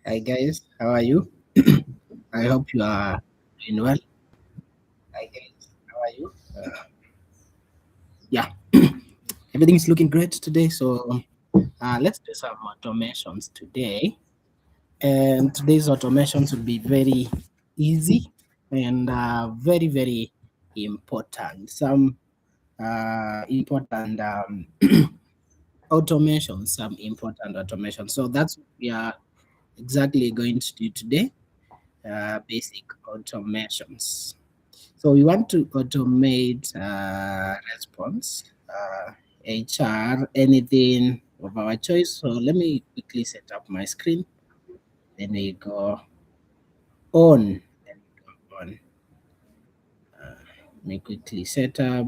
Hi guys, how are you? I hope you are doing well. Hi guys, how are you? Yeah, everything is looking great today. So let's do some automations today. And today's automations will be very easy and very important. Some important automations, some important automations. So that's what we are exactly going to do today. Basic automations. So we want to automate response, HR, anything of our choice. So let me quickly set up my screen. Then we go on. Then we go on. Let me quickly set up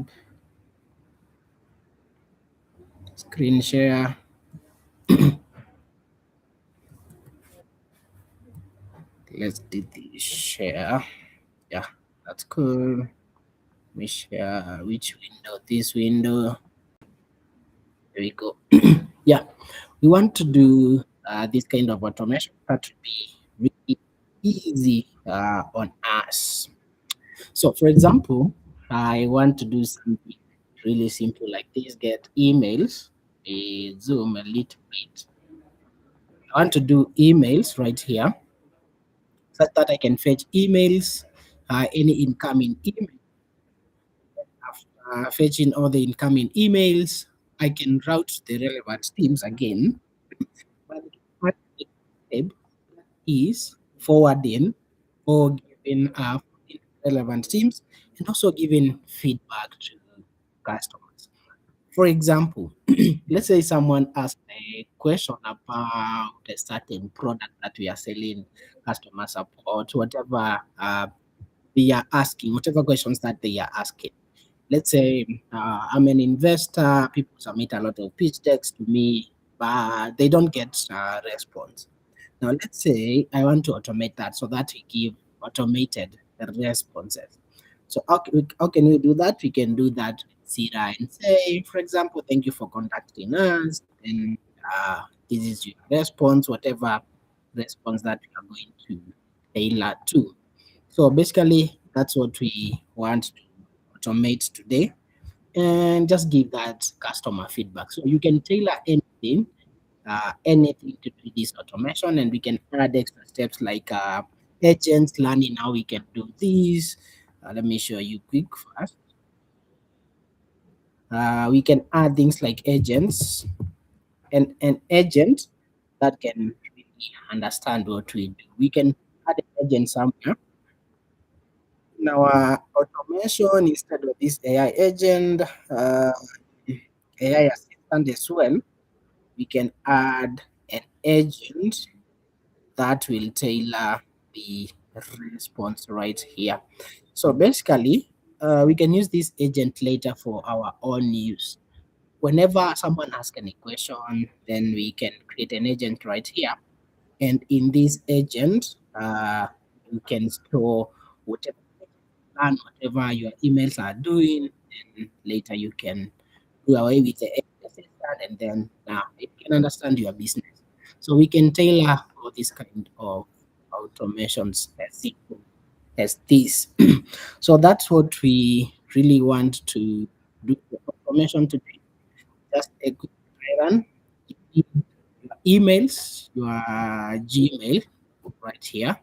screen share. Let's do the share. Yeah, that's cool. Let me share which window? This window. There we go. Yeah, we want to do this kind of automation that will be really easy on us. So, for example, I want to do something really simple like this: get emails. Zoom a little bit. I want to do emails right here, such that I can fetch emails, any incoming email. After fetching all the incoming emails, I can route the relevant teams again. But what step is forwarding or giving relevant teams and also giving feedback to customers. For example, let's say someone asked a question about a certain product that we are selling, customer support, whatever they are asking, whatever questions that they are asking. Let's say I'm an investor, people submit a lot of pitch decks to me, but they don't get a response. Now, let's say I want to automate that so that we give automated responses. So, how can we do that? We can do that with Sira and say, for example, thank you for contacting us. And this is your response, whatever response that we are going to tailor to. So, basically, that's what we want to automate today and just give that customer feedback. So, you can tailor anything to do this automation, and we can add extra steps like agents learning how we can do this. Let me show you quick first. We can add things like agents and an agent that can really understand what we do. We can add an agent somewhere in our automation instead of this AI agent, AI assistant as well. We can add an agent that will tailor the response right here. So basically, we can use this agent later for our own use. Whenever someone asks any question, then we can create an agent right here. And in this agent, you can store whatever plan, whatever your emails are doing, and later you can do away with the assistant, and then now it can understand your business. So we can tailor all these kind of automations as simple as this. So that's what we really want to do the automation to be just a quick try run. Your emails, your Gmail right here.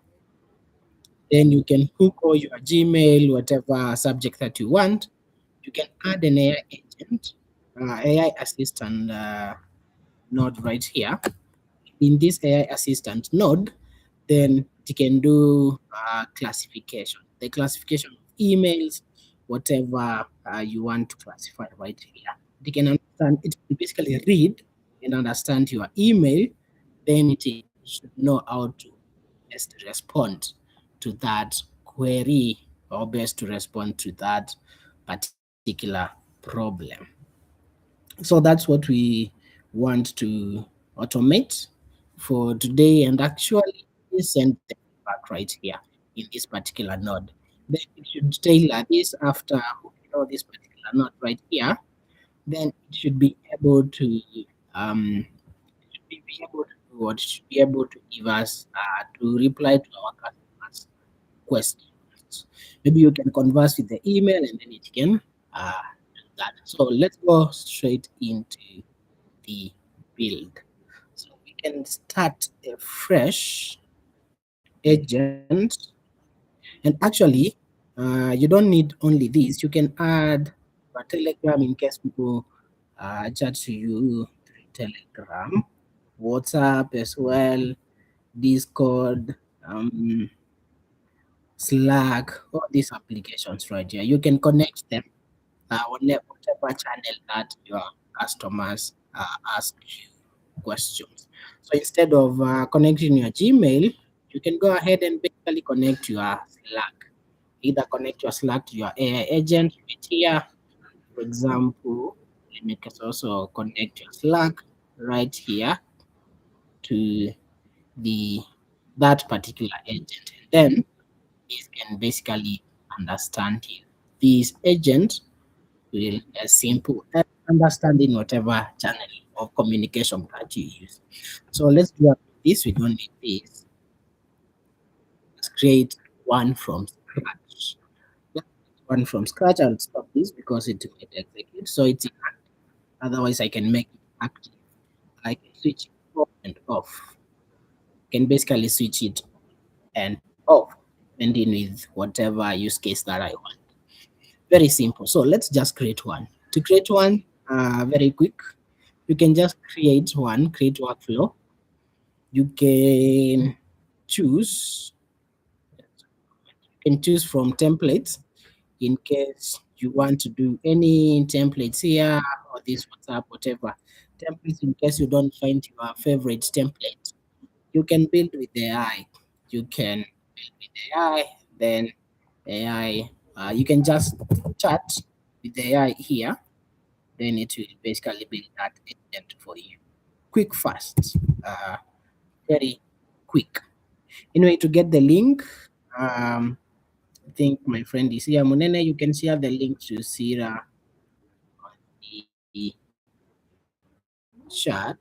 Then you can hook all your Gmail, whatever subject that you want. You can add an AI agent, AI assistant node right here. In this AI assistant node, then it can do classification, the classification of emails, whatever you want to classify right here. It can understand, it can basically read and understand your email, then it should know how to best respond to that query or best to respond to that particular problem. So that's what we want to automate for today, and actually send the feedback right here in this particular node. Then it should tailor this after this particular node right here. Then it should be able to um, be able to what should be able to give us to reply to our customers' questions. Maybe you can converse with the email and then it can do that. So let's go straight into the build. So we can start a fresh agent, and actually, you don't need only this. You can add a Telegram in case people chat to you through Telegram, WhatsApp as well, Discord, Slack, all these applications right here. You can connect them on whatever channel that your customers ask you questions. So instead of connecting your Gmail, you can go ahead and basically connect your Slack. Either connect your Slack to your AI agent right here. For example, let me just also connect your Slack right here to the that particular agent. And then this can basically understand you. This agent will simple understanding whatever channel of communication that you use. So let's do this. We don't need this. Let's create one from scratch. Let's create one from scratch. I'll stop this because it might execute. So it's inactive. Otherwise, I can make it active. I can switch it on and off. I can basically switch it and off, depending with whatever use case that I want. Very simple. So let's just create one. To create one, very quick, you can just create one, create workflow. You can choose, from templates in case you want to do any templates here or this WhatsApp, whatever. Templates in case you don't find your favorite template. You can build with AI. You can build with AI, then AI, you can just chat with the AI here, then it will basically build that agent for you. Quick, fast, uh, very quick. Anyway, to get the link, I think my friend is here. Munene, you can share the link to Sira on the chat.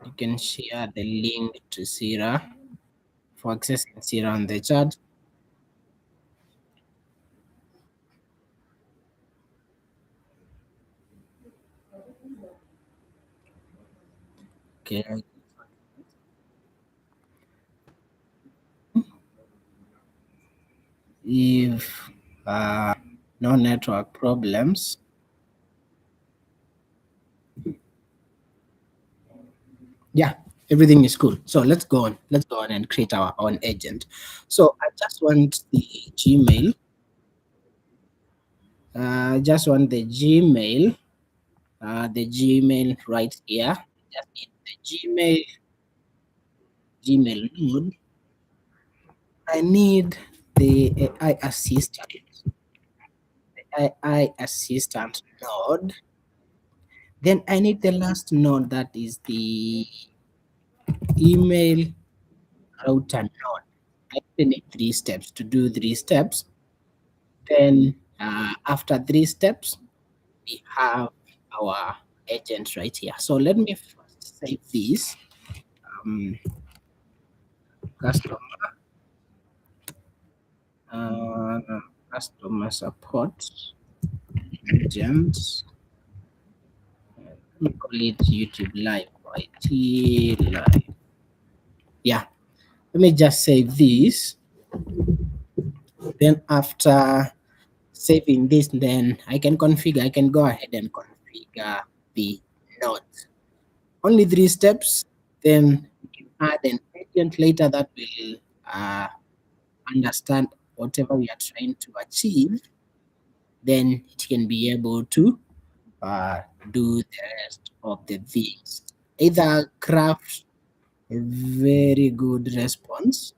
You can share the link to Sira for accessing Sira on the chat. Okay. If no network problems, yeah, everything is cool. So let's go on. Let's go on and create our own agent. So I just want the Gmail. Just want the Gmail right here. Just need the Gmail node. I need the AI assistant. The AI assistant node. Then I need the last node that is the email router node. I only need 3 steps to do 3 steps. Then after 3 steps, we have our agent right here. So let me first save this. Um, customer uh, customer support agents. Let me call it YouTube Live. IT Live. Yeah. Let me just save this. Then after saving this, then I can configure. I can go ahead and configure the nodes. Only 3 steps. Then we can add an agent later that will understand whatever we are trying to achieve. Then it can be able to uh, do the rest of the things. Either craft a very good response.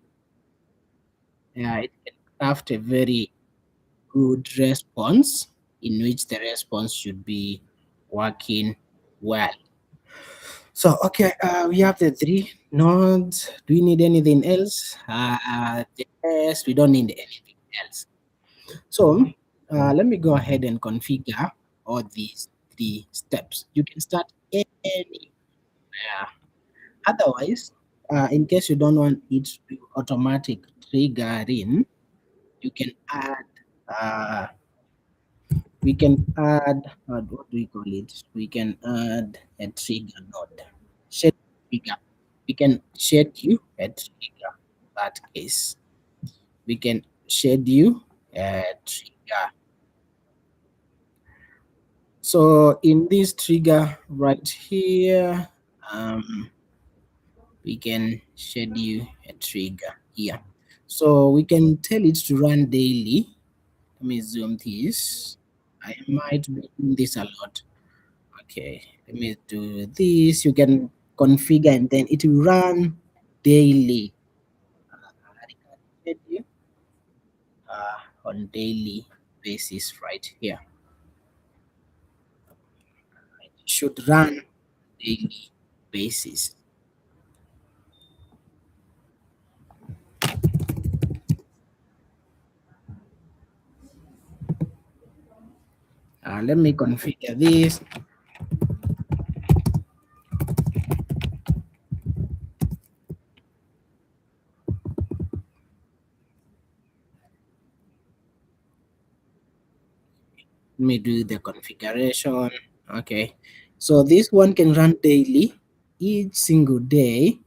Yeah, it can craft a very good response in which the response should be working well. So, okay, we have the 3 nodes. Do we need anything else? The rest, we don't need anything else. So, let me go ahead and configure all these three steps. You can start anywhere. Otherwise, in case you don't want it to automatic triggering, you can add uh, we can add what do we call it? We can add a trigger node. Schedule trigger. We can schedule a trigger. In that case, we can schedule a trigger. So in this trigger right here, we can schedule a trigger here. So we can tell it to run daily. Let me zoom this. I might be doing this a lot. Okay, let me do this. You can configure and then it will run daily. Schedule, on daily basis right here. It should run daily basis. Let me configure this. Let me do the configuration. Okay, so this one can run daily, each single day.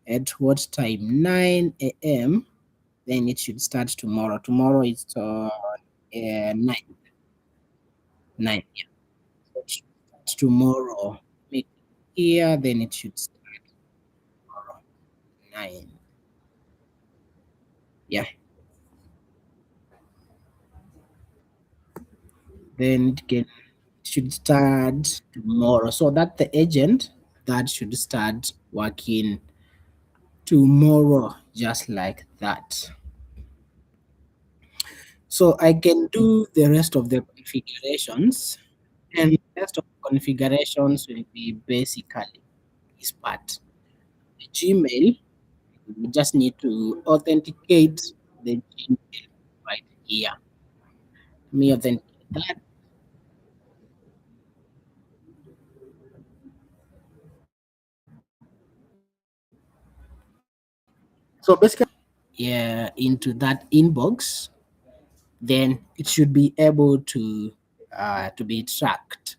At what time? 9 a.m. Then it should start tomorrow. Tomorrow is 9. 9. Yeah. So it should start tomorrow. Make here, then it should start tomorrow. 9. Yeah. Then it should start tomorrow. So that the agent that should start working tomorrow, just like that. So I can do the rest of the configurations, and the rest of the configurations will be basically this part. The Gmail, we just need to authenticate the Gmail right here. Let me authenticate that. So basically, yeah, into that inbox, then it should be able to be tracked.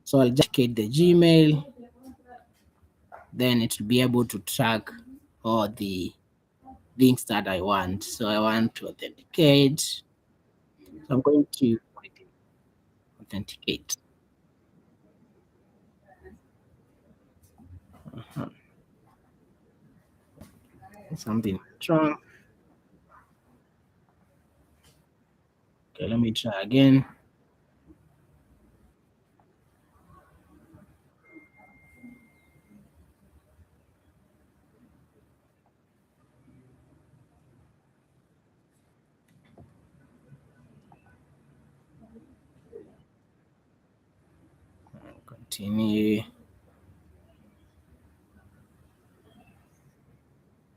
So I'll just get the Gmail, then it will be able to track all the links that I want. So I want to authenticate. So I'm going to authenticate. Uh-huh. Something wrong. Okay, let me try again. Continue.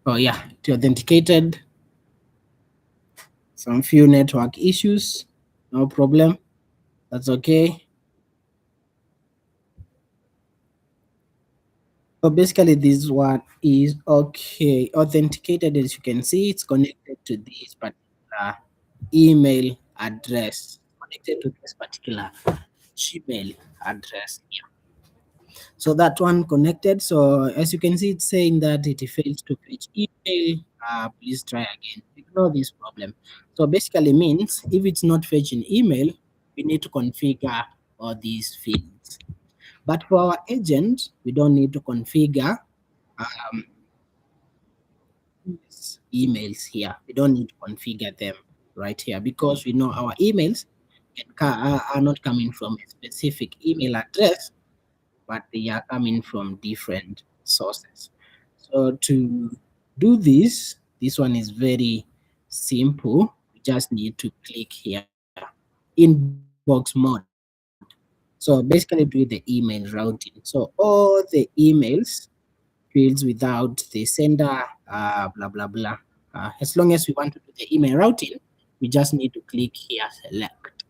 Oh yeah, it authenticated. Some few network issues. No problem. That's okay. So basically this one is okay. Authenticated, as you can see, it's connected to this particular email address. Connected to this particular Gmail address here. So that one connected. So as you can see, it's saying that it fails to fetch email. Please try again. Ignore this problem. So basically means if it's not fetching email, we need to configure all these fields. But for our agent, we don't need to configure um, emails here. We don't need to configure them right here because we know our emails are not coming from a specific email address, but they are coming from different sources. So to do this one is very simple. We just need to click here, inbox mode. So basically do the email routing. So all the emails fields without the sender, blah, blah, blah. As long as we want to do the email routing, we just need to click here, select.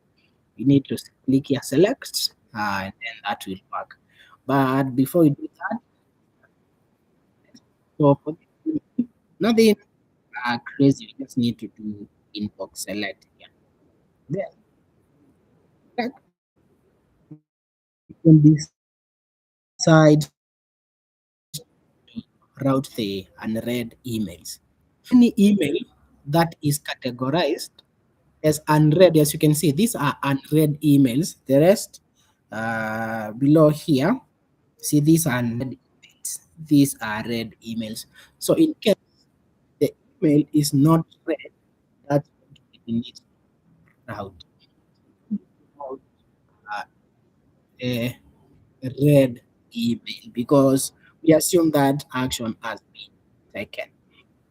We need to click here, select. and then that will work. But before you do that, so for this, nothing crazy. We just need to do inbox select here. Then we can decide to route the unread emails. Any email that is categorized as unread, as you can see, these are unread emails. The rest below here, see, these are unread emails. These are read emails. So in case the email is not read, that's what we need to route. Route, uh, a read email because we assume that action has been taken.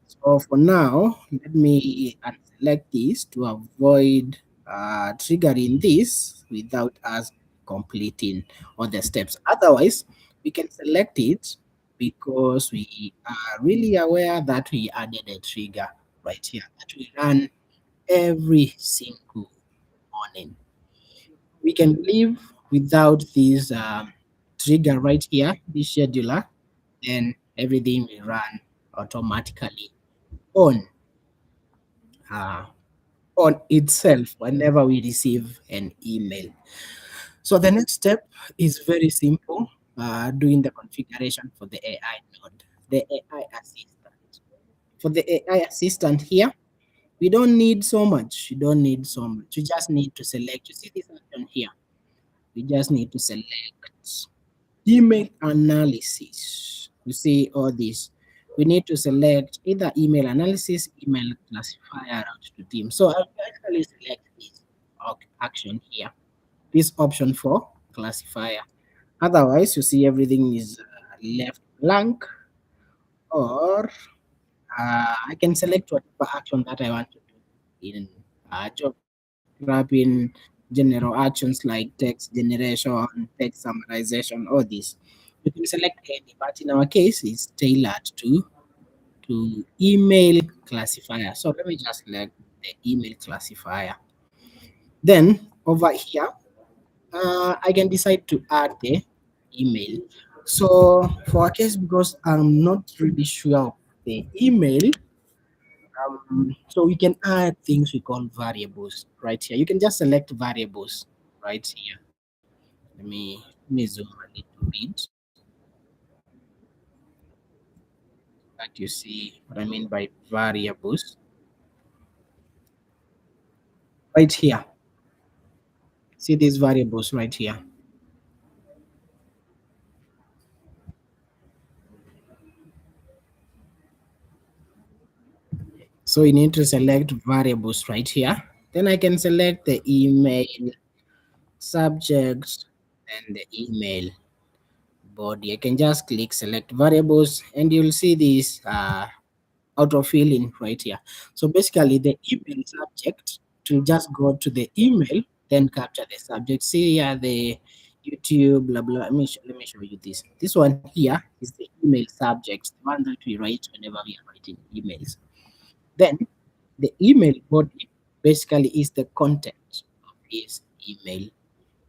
So for now, let me unselect this to avoid triggering this without us completing all the steps. Otherwise, we can select it because we are really aware that we added a trigger right here that we run every single morning. We can live without this trigger right here, this scheduler, then everything will run automatically on uh, on itself whenever we receive an email. So the next step is very simple, doing the configuration for the AI node, the AI assistant. For the AI assistant here, we don't need so much. You don't need so much. You just need to select. You see this option here. We just need to select email analysis. You see all this. We need to select either email analysis, email classifier, route to team. So I'll actually select this action here, this option for classifier. Otherwise, you see everything is left blank, or I can select whatever action that I want to do in job wrapping, general actions like text generation, text summarization, all this. You can select any, but in our case, it's tailored to email classifier. So let me just select the email classifier. Then over here, I can decide to add the email. So for a case, because I'm not really sure of the email, so we can add things we call variables right here. You can just select variables right here. Let me zoom a little bit that you see what I mean by variables right here. See these variables right here. So you need to select variables right here. Then I can select the email subject and the email body. I can just click select variables and you'll see this auto filling right here. So basically the email subject to just go to the email, then capture the subject. See here the YouTube, blah blah. Let me show you this. This one here is the email subject, the one that we write whenever we are writing emails. Then the email body basically is the content of his email.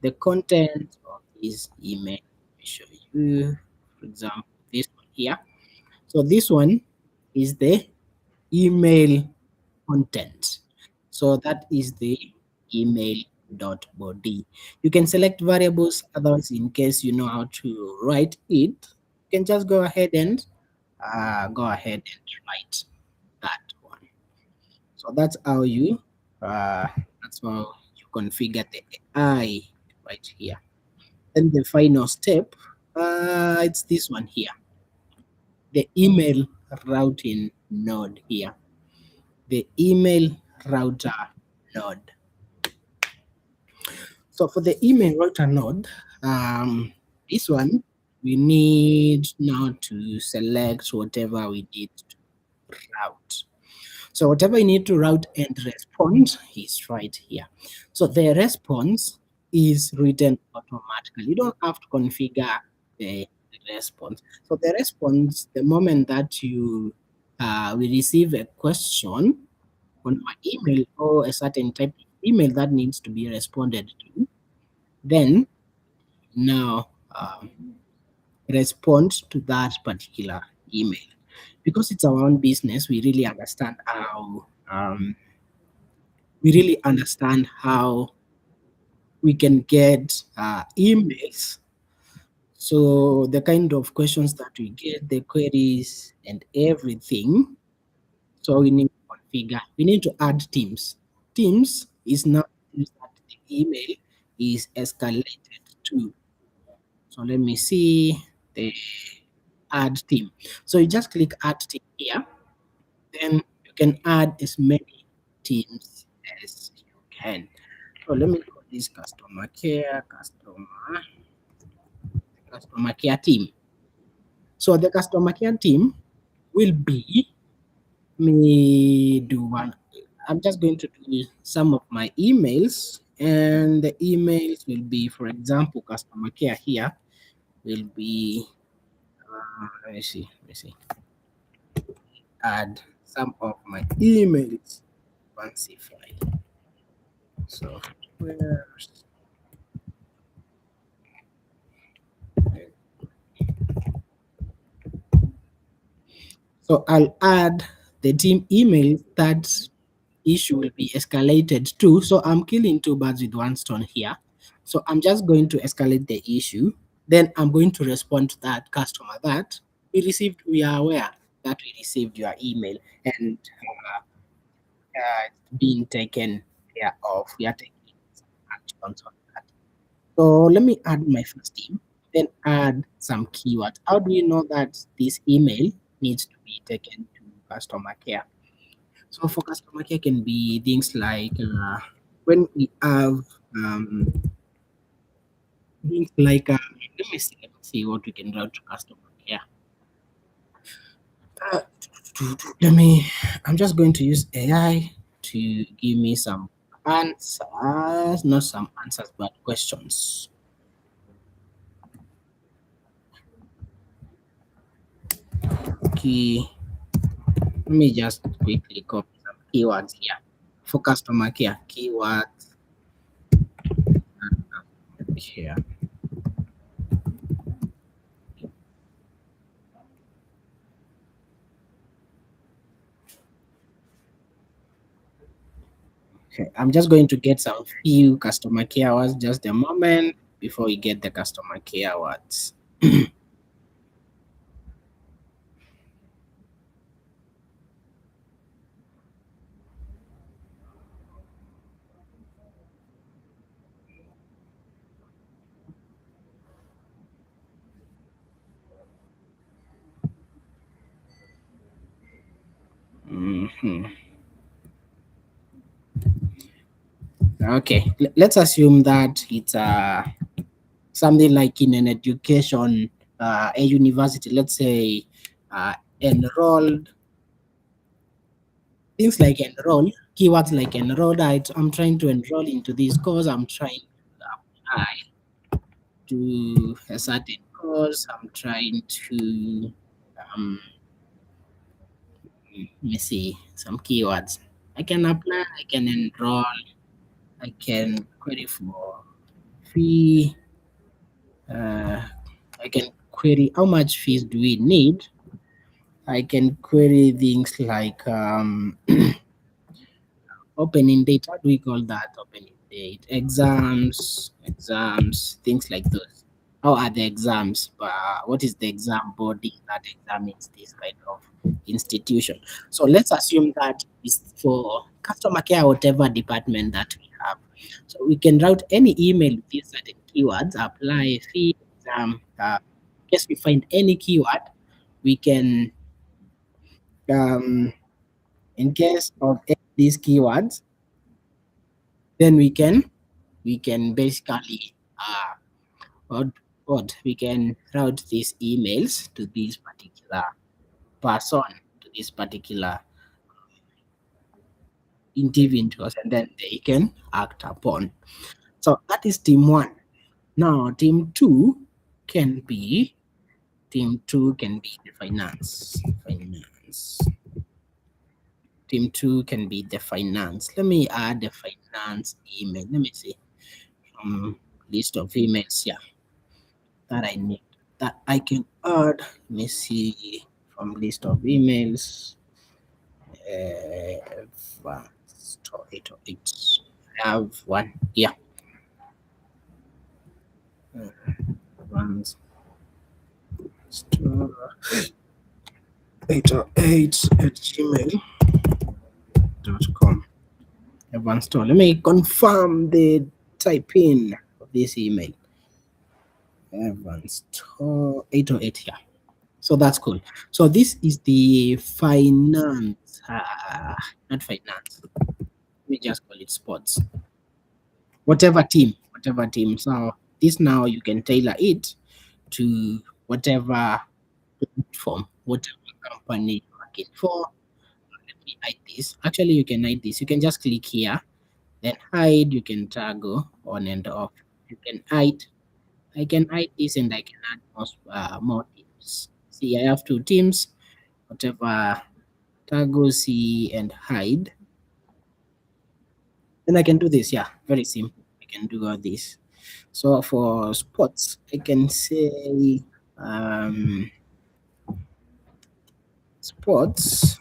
The content of his email. Let me show you, for example, this one here. So this one is the email content. So that is the email dot body. You can select variables, otherwise in case you know how to write it, you can just go ahead and write that one. So uh, that's how you configure the AI right here. Then the final step, it's this one here, the email routing node here, the email router node. So for the email router node, this one we need now to select whatever we need to route. So whatever you need to route and response is right here. So the response is written automatically. You don't have to configure the response. So the response, the moment that you we receive a question on my email or a certain type of email that needs to be responded to, then now respond to that particular email. Because it's our own business, we really understand how we can get emails. So the kind of questions that we get, the queries and everything. So we need to configure. We need to add teams. Teams is now teams that the email is escalated to. So let me see the add team. So you just click add team here. Then you can add as many teams as you can. So let me call this customer care team. So the customer care team will be me do one. I'm just going to do some of my emails, and the emails will be, for example, customer care here will be. Let me see. Add some of my emails. Fancy file. So where's so I'll add the team email that issue will be escalated to. So I'm killing two birds with one stone here. So I'm just going to escalate the issue. Then I'm going to respond to that customer that we are aware that we received your email and it's being taken care of. We are taking some actions on that. So let me add my first team, then add some keywords. How do you know that this email needs to be taken to customer care? So for customer care can be things like when we have things like let me see what we can route to customer care. Uh, let me. I'm just going to use AI to give me some answers, not some answers, but questions. Okay, let me just quickly copy some keywords here for customer care. Keywords here. Okay, I'm just going to get some few customer care words just a moment before we get the customer care words. Mhm. Okay, let's assume that it's something like in an education, a university, let's say enrolled, things like enroll, keywords like enrolled. I'm trying to enroll into this course, I'm trying to apply to a certain course, I'm trying to, um, let me see some keywords. I can apply, I can enroll, I can query for fee, uh, I can query how much fees do we need. I can query things like opening date. What do we call that? Opening date, exams, things like those. How are the exams? What is the exam body that examines this kind of institution? So let's assume that is for customer care, whatever department that we have. So we can route any email with these certain keywords, apply, fee, exam. In case we find any keyword, we can, in case of these keywords, then we can basically what, we can route these emails to this particular person, to this particular individuals, and then they can act upon. So that is team one. Now can be team two can be the finance. Team two can be the finance. Let me add the finance email. Let me see list of emails here. that I need that I can add. Let me see from list of emails. Advanced 808. I have one. Yeah. Advanced 808 at gmail.com. Advanced. Let me confirm the type in of this email. Advanced 808. Yeah. So that's cool. So this is the finance, not finance. We just call it sports. Whatever team. So this now you can tailor it to whatever platform, whatever company you're working for. Let me hide this. Actually, you can hide this. You can just click here, then hide. You can toggle on and off. You can hide. I can hide this and I can add more teams. See, I have two teams. Whatever toggle, see, and hide. Then I can do this. Yeah, very simple. I can do all this. So for sports, I can say um, sports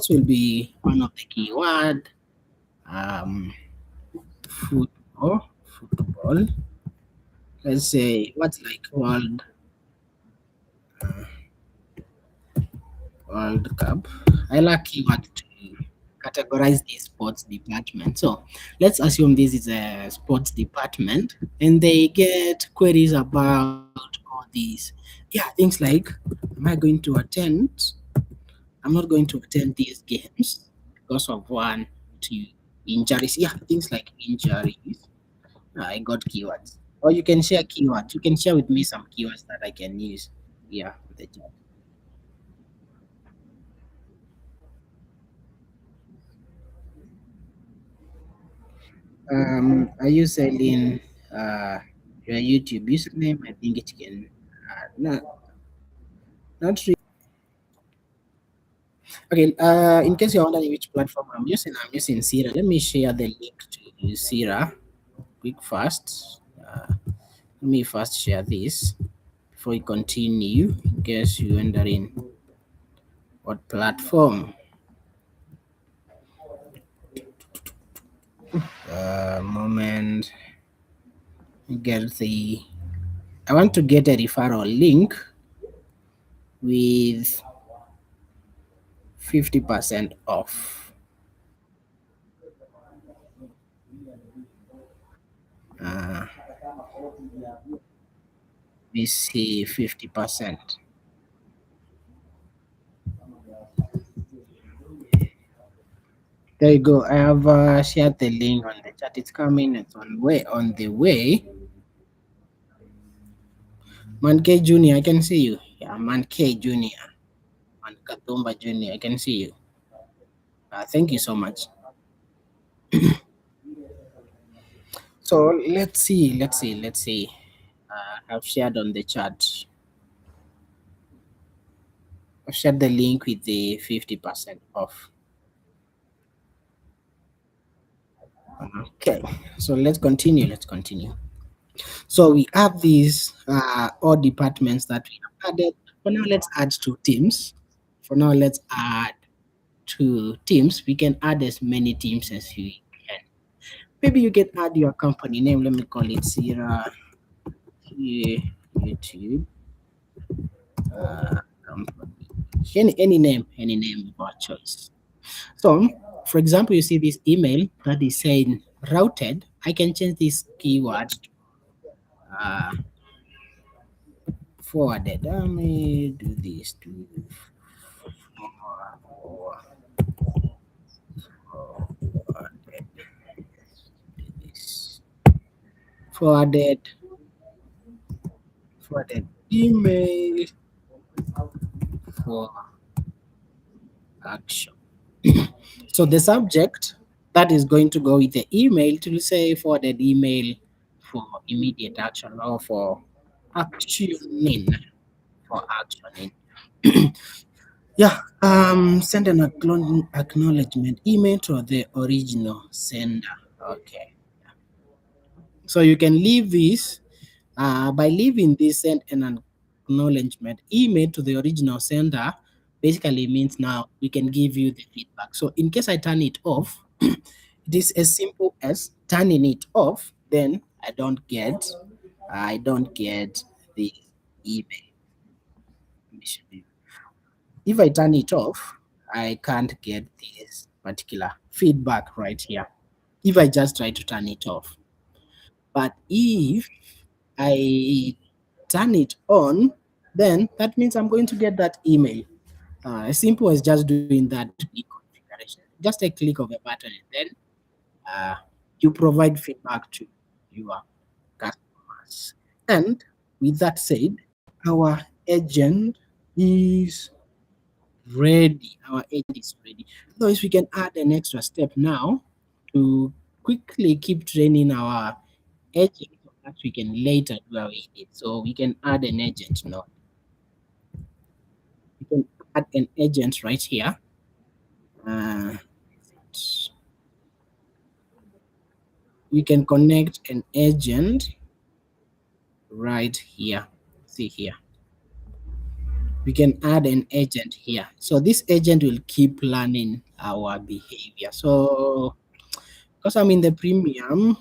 will be one of the keyword. Um, football. Let's say what's like World Cup. I like keyword to categorize the sports department. So let's assume this is a sports department and they get queries about all these. Yeah, things like, am I going to attend? I'm not going to attend these games because of one, two injuries. Yeah, things like injuries. I got keywords. Or you can share keywords. You can share with me some keywords that I can use. Yeah, with the chat. Are you selling your YouTube username? I think it can. Not really. Okay. In case you're wondering which platform I'm using Sira. Let me share the link to Sira quick fast. Let me first share this before we continue. In case you wondering what platform. Moment. Get the. I want to get a referral link with 50% off. Uh, we see 50%. There you go. I have shared the link on the chat. It's coming. It's on the way. Man K Junior, I can see you. Yeah, Man K Junior, Man Katumba Junior, I can see you. Thank you so much. So let's see. I've shared on the chat. I've shared the link with the 50% off. Okay, so let's continue. Let's continue. So we have these all departments that we have added. For now, let's add two teams. For now, let's add two teams. We can add as many teams as we can. Maybe you can add your company name. Let me call it Sierra YouTube company. Any name of our choice. So, for example, you see this email that is saying routed. I can change this keyword to uh, forwarded. Let me do this to forwarded. This forwarded forwarded email for action. So the subject that is going to go with the email to say forwarded email for immediate action or for actioning for actioning. Yeah, send an acknowledgement email to the original sender. Okay, so you can leave this By leaving this send an acknowledgement email to the original sender, basically means now we can give you the feedback. So in case I turn it off, it is as simple as turning it off. Then I don't get the email. If I turn it off, I can't get this particular feedback right here. If I just try to turn it off. But if I turn it on, then that means I'm going to get that email. As simple as just doing that click configuration. Just a click of a button, and then uh, you provide feedback to your customers. And with that said, our agent is ready. Our agent is ready. Otherwise, we can add an extra step now to quickly keep training our agent so that we can later do our edit. So we can add an agent now. We can add an agent right here. Uh, we can connect an agent right here. See here. We can add an agent here. So this agent will keep learning our behavior. So because I'm in the premium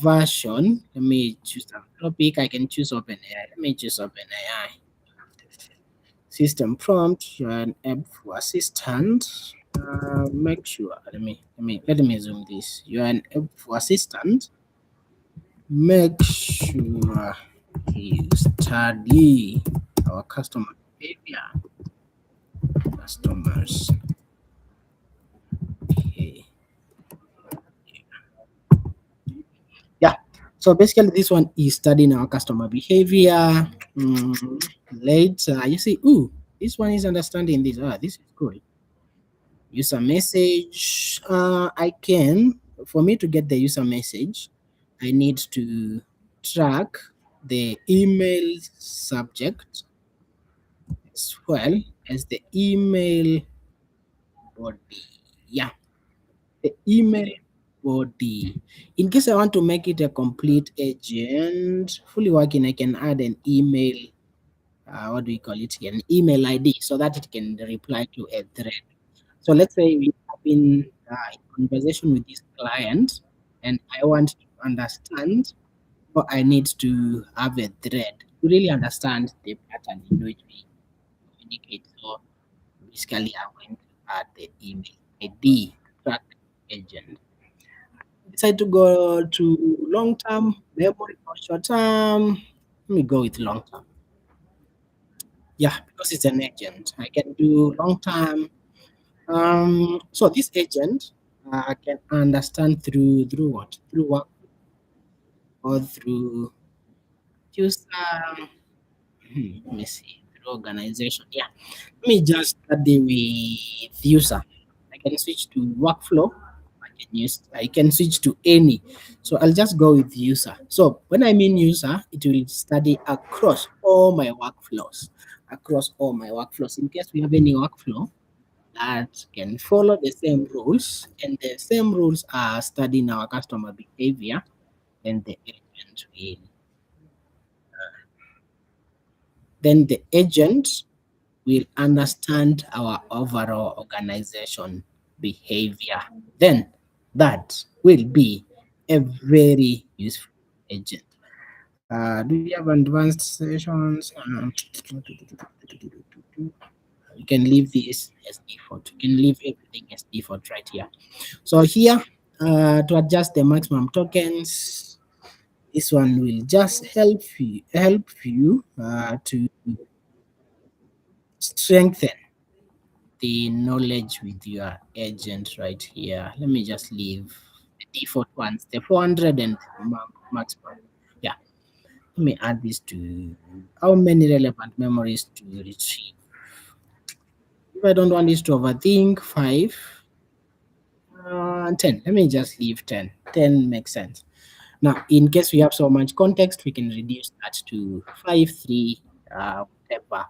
version, let me choose a topic. I can choose OpenAI. Let me choose OpenAI. System prompt, you're an app for assistant. Make sure, let me zoom this. You're an app for assistant. Make sure you study our customer behavior. Customers. Okay. Yeah. So basically, this one is studying our customer behavior. Later, you see, ooh, this one is understanding this. Ah, this is good. User message. For me to get the user message, I need to track the email subject as well as the email body. Yeah, the email body. In case I want to make it a complete agent, fully working, I can add an email. What do we call it here? An email ID so that it can reply to a thread. So let's say we have been in conversation with this client, and I want to understand, or I need to have a thread to really understand the pattern in which we communicate. So basically, I'm going to add the email ID track agent. Decide to go to long term memory or short term. Let me go with long term. Yeah, because it's an agent. I can do long term. So this agent can understand through what? Through what? Or through user. Let me see. Through organization. Yeah. Let me just study with user. I can switch to workflow. I can switch to any. So I'll just go with user. So when I mean user, it will study across all my workflows. Across all my workflows. In case we have any workflow that can follow the same rules, and the same rules are studying our customer behavior, and the agent will understand our overall organization behavior. Then that will be a very useful agent. Do we have advanced sessions? You can leave this as default. You can leave everything as default right here. So here, to adjust the maximum tokens, this one will just help you to strengthen the knowledge with your agent right here. Let me just leave the default ones, the 400 and maximum. Yeah, let me add this to how many relevant memories to retrieve. If I don't want this to overthink, 5 and 10. Let me just leave 10. 10 makes sense. Now, in case we have so much context, we can reduce that to 5, 3, whatever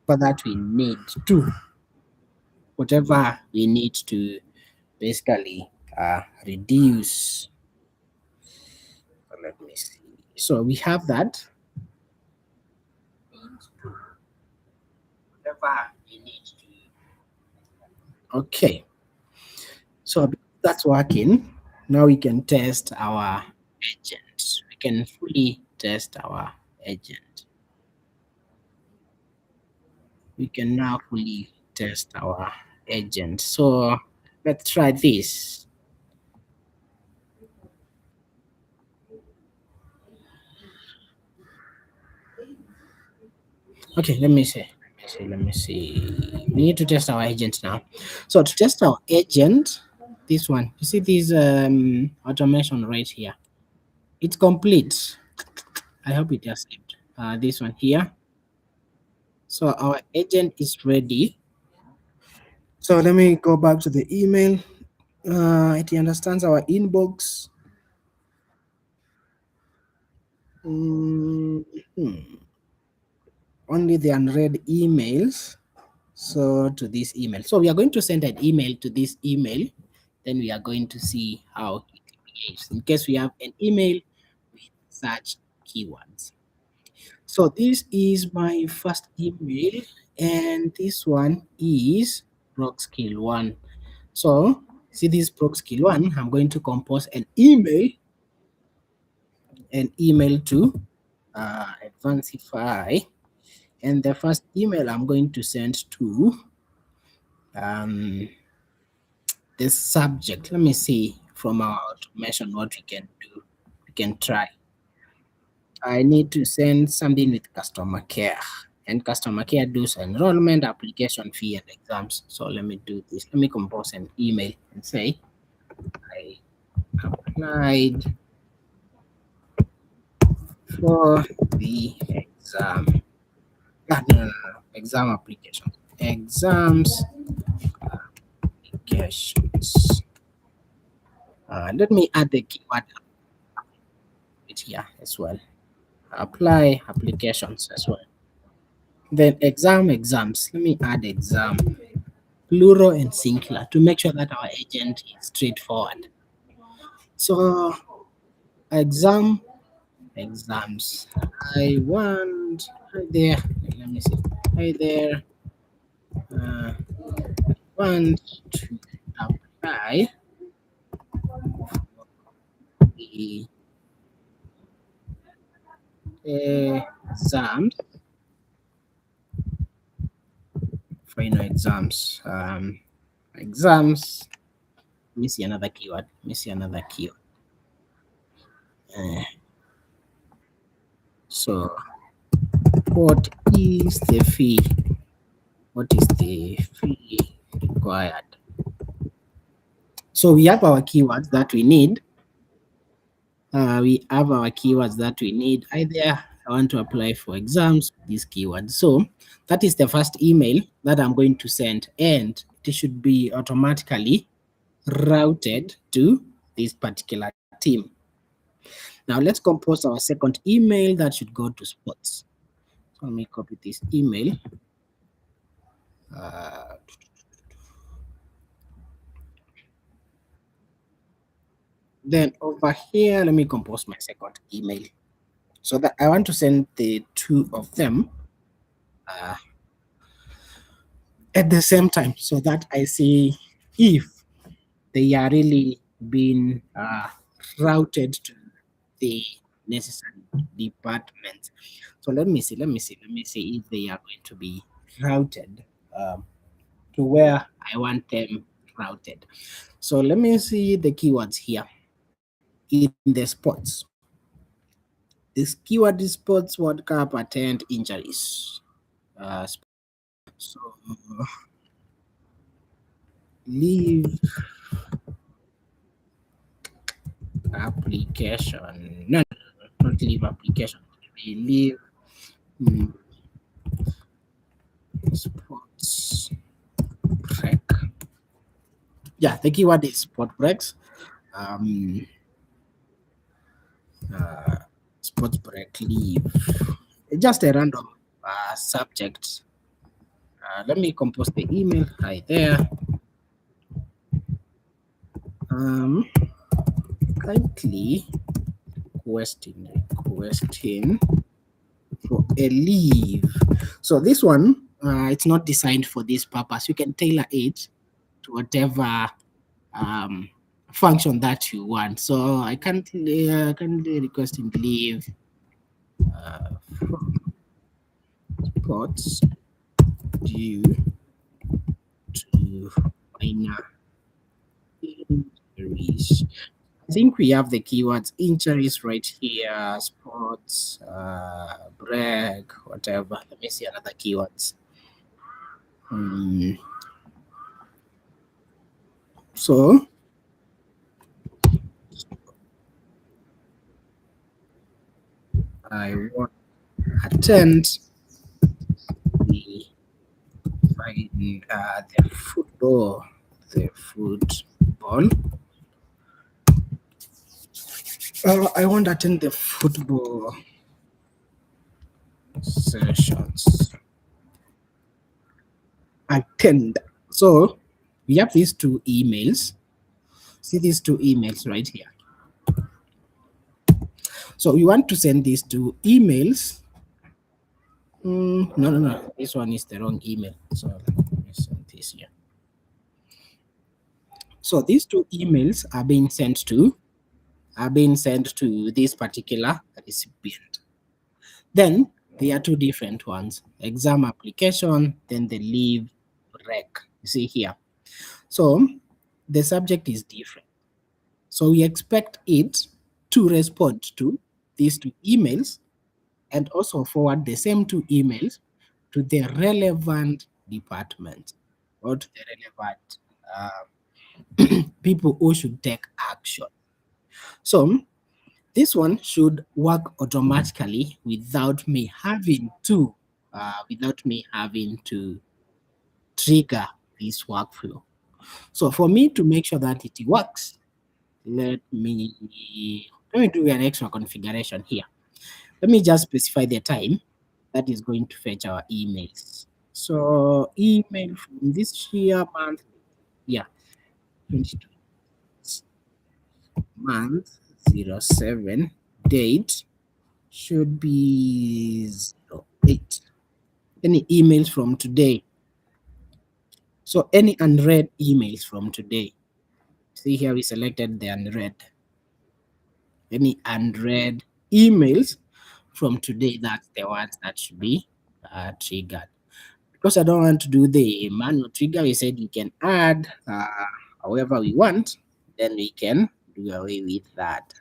that we need to, whatever we need to basically reduce. let me see. So we have that. Whatever we need to. Okay. So that's working. Now we can test our agent. We can fully test our agent. We can now fully test our agent. So let's try this. Okay, let me see. Let me see. We need to test our agent now. So to test our agent, this one, you see this automation right here. It's complete. I hope it has saved. This one here. So our agent is ready. So let me go back to the email. It understands our inbox. Mhm. Only the unread emails. So to this email. So we are going to send an email to this email. Then we are going to see how it behaves. In case we have an email with such keywords. So this is my first email, and this one is Rock Skill 1. So see this Rock Skill 1, I'm going to compose an email to Advancify, and the first email I'm going to send to um, the subject. Let me see from our automation what we can do. We can try. I need to send something with customer care, and customer care does enrollment, application fee, and exams. So let me do this. Let me compose an email and say I applied for the exam. No. Exam application. Exams applications. Let me add the keyword it here as well. Apply applications as well. Then exams. Let me add exam, plural and singular to make sure that our agent is straightforward. So exams. I want hi there. Let me see. Hi there. Uh, want to apply the exams, final exams. Exams. Let me see another keyword. Uh, so, what is the fee? What is the fee required? So we have our keywords that we need. Either I want to apply for exams, this keyword. So that is the first email that I'm going to send, and it should be automatically routed to this particular team. Now let's compose our second email that should go to sports. So let me copy this email. Then over here, let me compose my second email. So that I want to send the two of them at the same time, so that I see if they are really being routed to the necessary departments. So let me see if they are going to be routed to where I want them routed. So let me see the keywords here in the sports. This keyword is sports World Cup attend injuries. So leave application. No, not leave application. We leave sports break. Yeah, the keyword is sport breaks. Um, Sports break leave. Just a random subject. Let me compose the email right there. Um, Kindly requesting for a leave. So this one, it's not designed for this purpose. You can tailor it to whatever um, function that you want. So I can't currently requesting leave from sports due to minor injuries. I think we have the keywords injuries right here, sports, break, whatever. Let me see another keywords. Hmm. So I want to attend the the football, the football. I want to attend the football sessions. Attend. So we have these two emails. See these two emails right here. So we want to send these two emails. No, no, no. This one is the wrong email. So let me send this here. So these two emails are being sent to this particular recipient. Then there are two different ones: exam application, then the leave rec. You see here. So the subject is different. So we expect it to respond to these two emails and also forward the same two emails to the relevant department or to the relevant people who should take action. So this one should work automatically without me having to trigger this workflow. So for me to make sure that it works, let me let me do an extra configuration here. Let me just specify the time that is going to fetch our emails. So email from this year month, yeah, 22 month 07 date should be 08. Any emails from today. So any unread emails from today. See here we selected the unread. Any unread emails from today, that's the ones that should be triggered. Because I don't want to do the manual trigger, we said we can add however we want, then we can do away with that.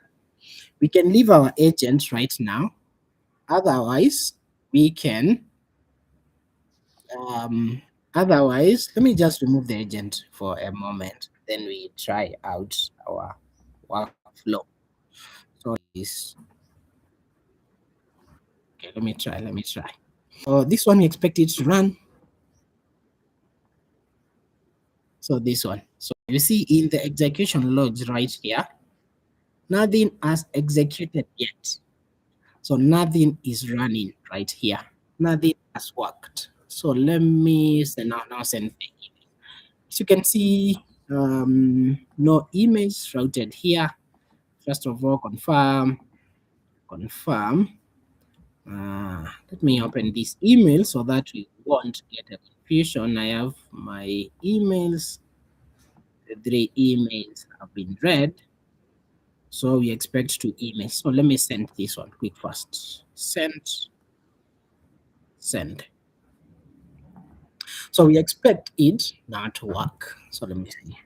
We can leave our agent right now. Otherwise, we can let me just remove the agent for a moment. Then we try out our workflow. So this okay, let me try. So this one we expect it to run. So this one. So you see in the execution logs right here, nothing has executed yet. So nothing is running right here. Nothing has worked. So let me now send the email. As you can see, no emails routed here. First of all, confirm. Let me open this email so that we won't get a confusion. I have my emails. The three emails have been read. So we expect two emails. So let me send this one quick first. Send. So we expect it now to work. So let me see.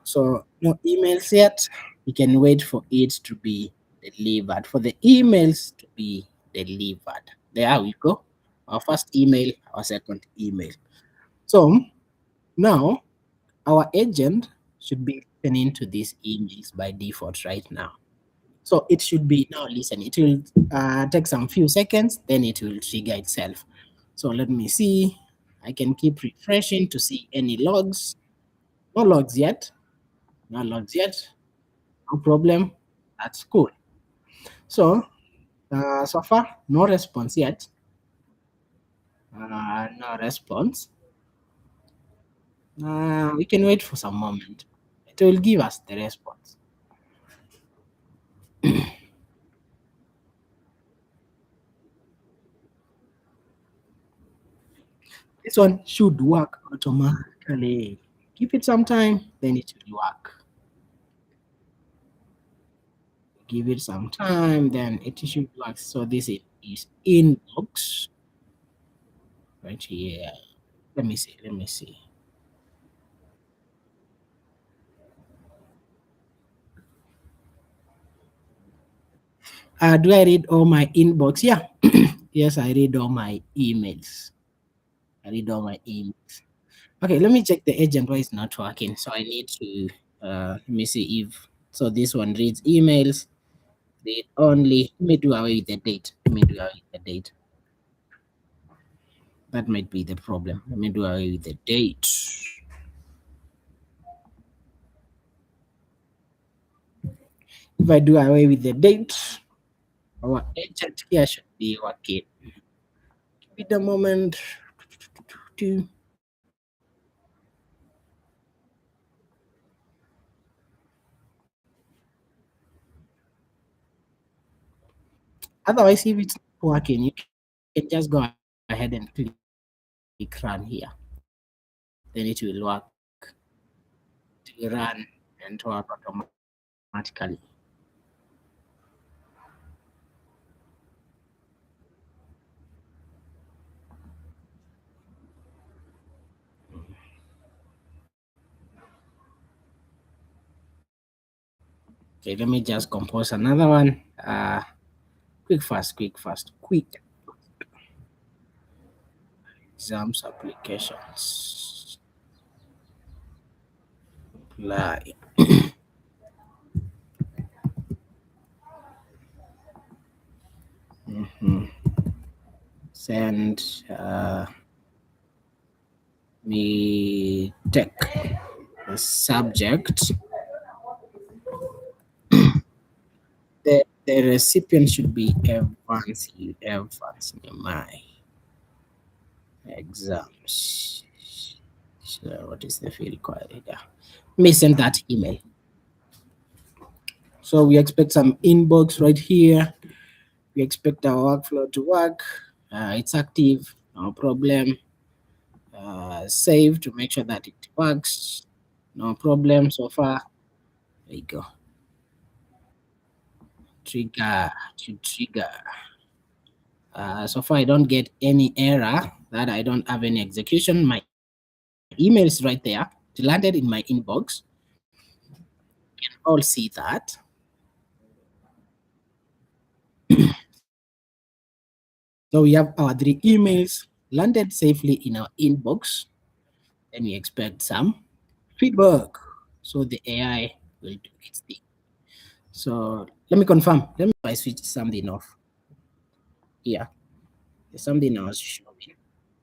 So no emails yet. We can wait for it to be delivered. For the emails to be delivered. There we go. Our first email, our second email. So now our agent should be listening to these emails by default right now. So it should be now listening. It will take some few seconds, then it will trigger itself. So let me see. I can keep refreshing to see any logs. No logs yet. No logs yet. No problem. That's cool. So so far, no response yet. No response. We can wait for some moment. It will give us the response. This one should work automatically. Give it some time, then it will work. Give it some time, then it should work. So this is inbox right here. Let me see. Let me see. Do I read all my inbox? Yeah. Yes, I read all my emails. I read all my emails. Okay, let me check the agent why it's not working. So I need to let me see if so this one reads emails. Read only. Let me do away with the date. Let me do away with the date. That might be the problem. Let me do away with the date. If I do away with the date, our agent here should be working. Give it a moment. Otherwise, if it's not working, you can just go ahead and click run here. Then it will work. It will run and work automatically. Okay, let me just compose another one. Quick, fast, quick, fast, quick. Exams applications. Apply. Mhm. Send me tech. The subject. The recipient should be Evans. Evans. My exams. So what is the field required? Yeah. Let me send that email. So we expect some inbox right here. We expect our workflow to work. It's active, no problem. Save to make sure that it works. No problem so far. There you go. Trigger to trigger. So far, I don't get any error that I don't have any execution. My email is right there. It landed in my inbox. You can all see that. So we have our three emails landed safely in our inbox. Then we expect some feedback. So the AI will do its thing. So let me confirm. Let me I switch something off. Yeah, there's something else showing.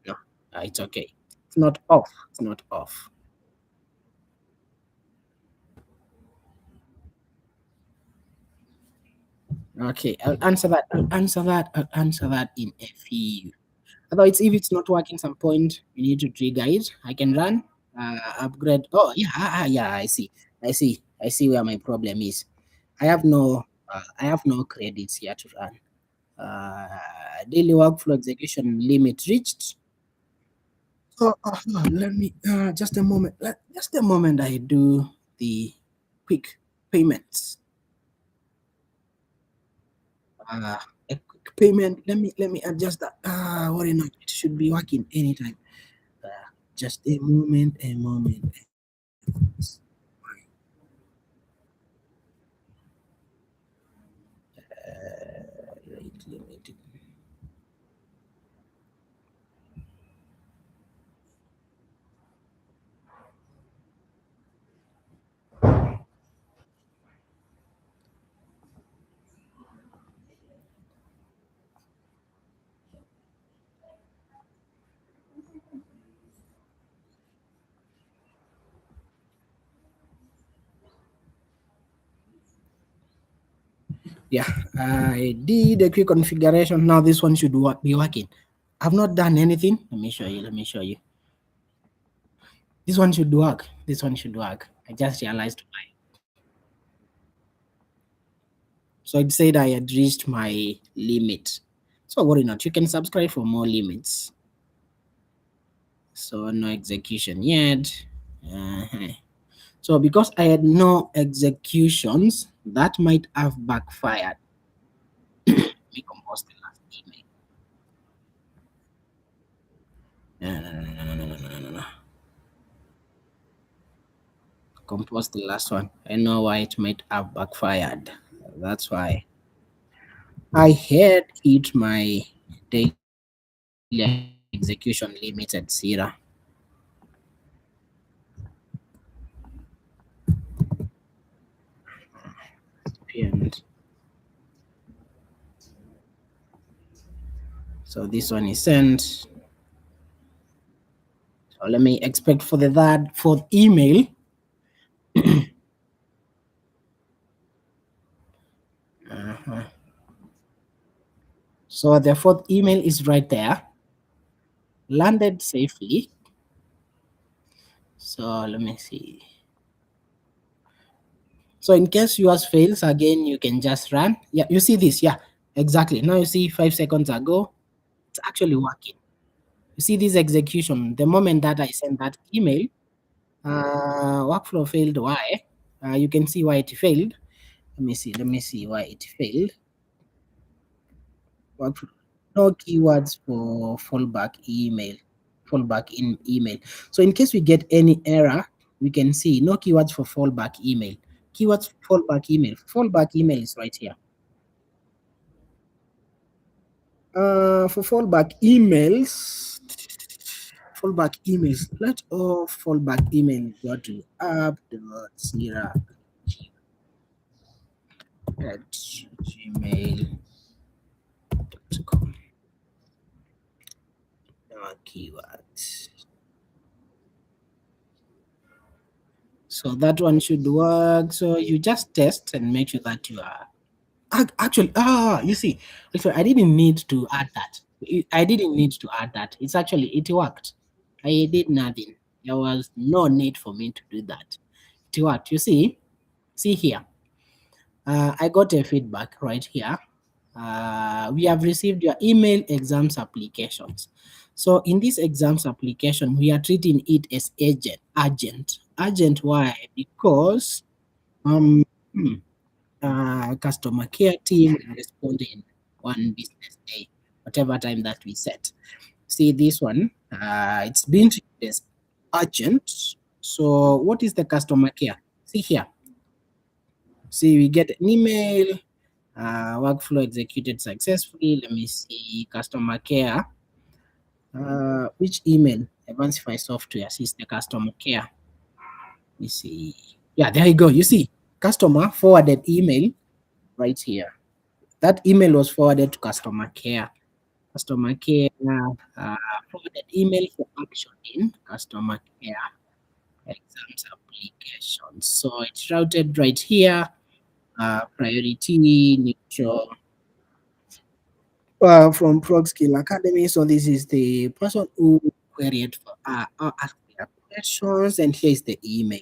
No, it's okay. It's not off. It's not off. Okay, I'll answer that. I'll answer that. I'll answer that in a few. Otherwise, if it's not working, some point you need to trigger it. I can run. Upgrade. Oh yeah, yeah. I see. I see. I see where my problem is. I have no. I have no credits here to run. Daily workflow execution limit reached. Let me just a moment. Just a moment. I do the quick payments. Uh, a quick payment. Let me adjust that. Worry not. It should be working anytime. Just a moment. A moment. Rate limited. Yeah, I did a quick configuration. Now this one should be working. I've not done anything. Let me show you. Let me show you. This one should work. This one should work. I just realized why. So it said I had reached my limit. So worry not, you can subscribe for more limits. So no execution yet. Uh-huh. So because I had no executions, that might have backfired. We compose the last email. No, no, no, no, no, no, no, no, no, no. Compose the last one. I know why it might have backfired. That's why I had hit my daily execution limit at Zira. And so this one is sent. So let me expect for the third, fourth email. Uh-huh. So the fourth email is right there, landed safely. So let me see. So in case yours fails again, you can just run. Yeah, you see this. Yeah, exactly. Now you see 5 seconds ago, it's actually working. You see this execution. The moment that I sent that email, workflow failed. Why? You can see why it failed. Let me see. Let me see why it failed. Workflow. No keywords for fallback email. Fallback in email. So in case we get any error, we can see no keywords for fallback email. Keywords for fallback email. Fallback email is right here. For fallback emails, let all fallback emails go to app.zira at gmail.com. Keywords. So that one should work. So you just test and make sure that you are actually, you see, so I didn't need to add that. I didn't need to add that. It worked. I did nothing. There was no need for me to do that. It worked. You see here. I got a feedback right here. We have received your email exams applications. So in this exams application, we are treating it as urgent. Why? Because um, hmm, customer care team will respond in 1 business day, whatever time that we set. See this one, it's been treated as urgent. So what is the customer care? See here. See, we get an email, workflow executed successfully. Let me see, customer care. Which email? Advancify software assist the customer care. Let me see. Yeah, there you go. You see, customer forwarded email right here. That email was forwarded to customer care. Customer care forwarded email for action in customer care exams application. So it's routed right here. Priority neutral from Prog Skill Academy. So this is the person who queried for asked their questions, and here is the email.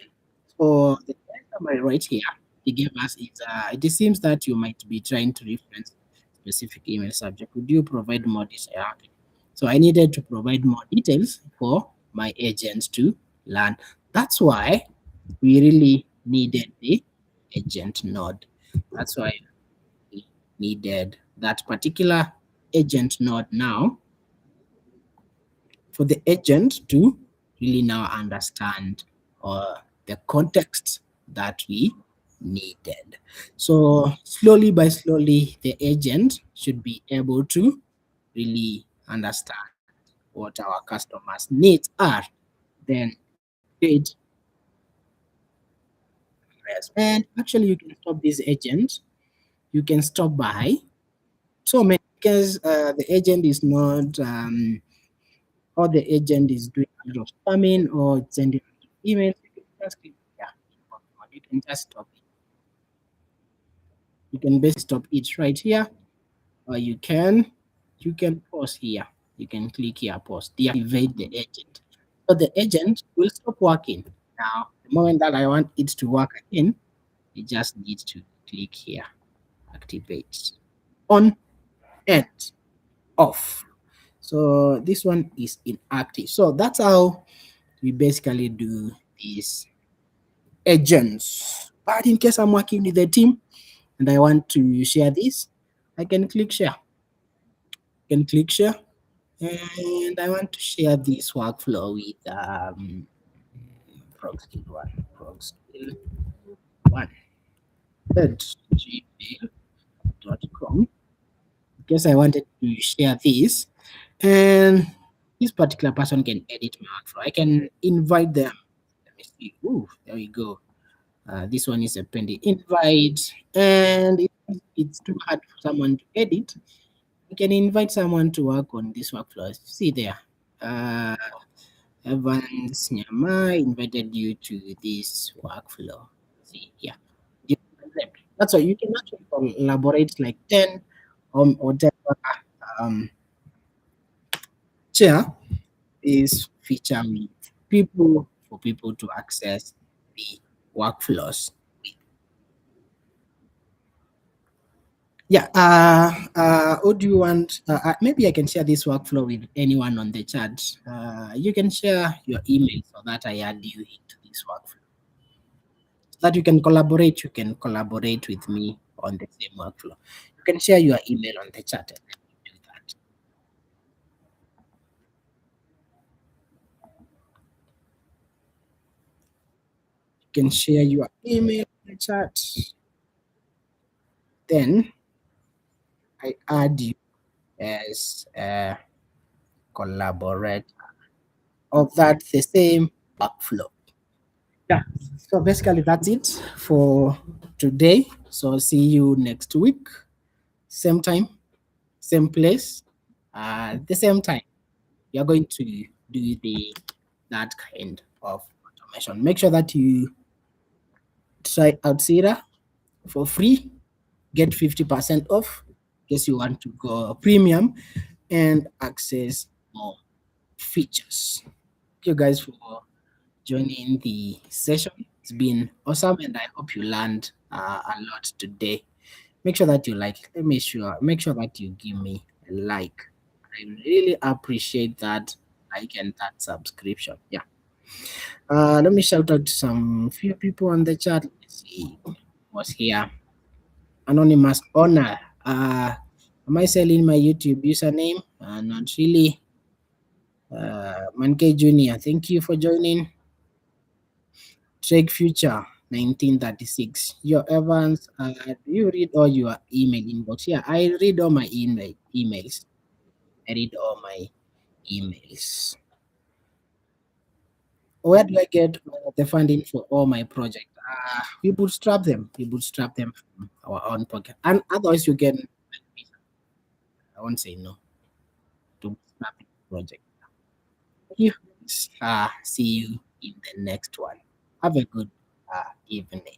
So the summary right here he gave us is it seems that you might be trying to reference specific email subject. Would you provide more details? Okay. So I needed to provide more details for my agents to learn. That's why we really needed the agent node. That's why we needed that particular agent node now for the agent to really now understand the context that we needed. So slowly by slowly, the agent should be able to really understand what our customers' needs are. Then it and actually you can stop this agent. You can stop by so many because the agent is not or the agent is doing a lot of spamming or sending emails. You can just click here. You can just stop it. You can basically stop it right here, or you can pause here. You can click here, pause, deactivate the agent. So the agent will stop working. Now, the moment that I want it to work again, you just need to click here. activate, on and off. So this one is inactive. So that's how we basically do these agents. But in case I'm working with a team and I want to share this, I can click share. Can click share, and I want to share this workflow with frog skill one, frog skill one at gmail.com. Because I wanted to share this, and this particular person can edit my workflow. I can invite them. Let me see. Ooh, there we go. This one is a pending invite, and if it's too hard for someone to edit, you can invite someone to work on this workflow. See there. Uh, Evans Nyama invited you to this workflow. See here. You can accept. That's why you can actually collaborate like 10 or 10 um, share this feature with people for people to access the workflows. Yeah. What do you want? Maybe I can share this workflow with anyone on the chat. You can share your email so that I add you into this workflow. So that you can collaborate. You can collaborate with me on the same workflow. You can share your email on the chat and let me do that. You can share your email in the chat. Then I add you as a collaborator of that the same workflow. Yeah. So basically, that's it for today. So see you next week, same time, same place, the same time. You're going to do the that kind of automation. Make sure that you try out Sira for free. Get 50% off in case you want to go premium and access more features. Thank you guys for joining the session. It's been awesome, and I hope you learned a lot today. Make sure that you like. Make sure that you give me a like. I really appreciate that like and that subscription. Yeah. Let me shout out to some few people on the chat. Let's see who was here. Anonymous Honor. Am I selling my YouTube username? Not really. Manke Junior, thank you for joining. Check Future 1936. Your Evans, do you read all your email inbox? Yeah, I read all my emails. I read all my emails. Where do I get the funding for all my projects? We bootstrap them. We bootstrap them from our own pocket. And otherwise, you can. I won't say no to bootstrap the project. Thank you. See you in the next one. Have a good evening.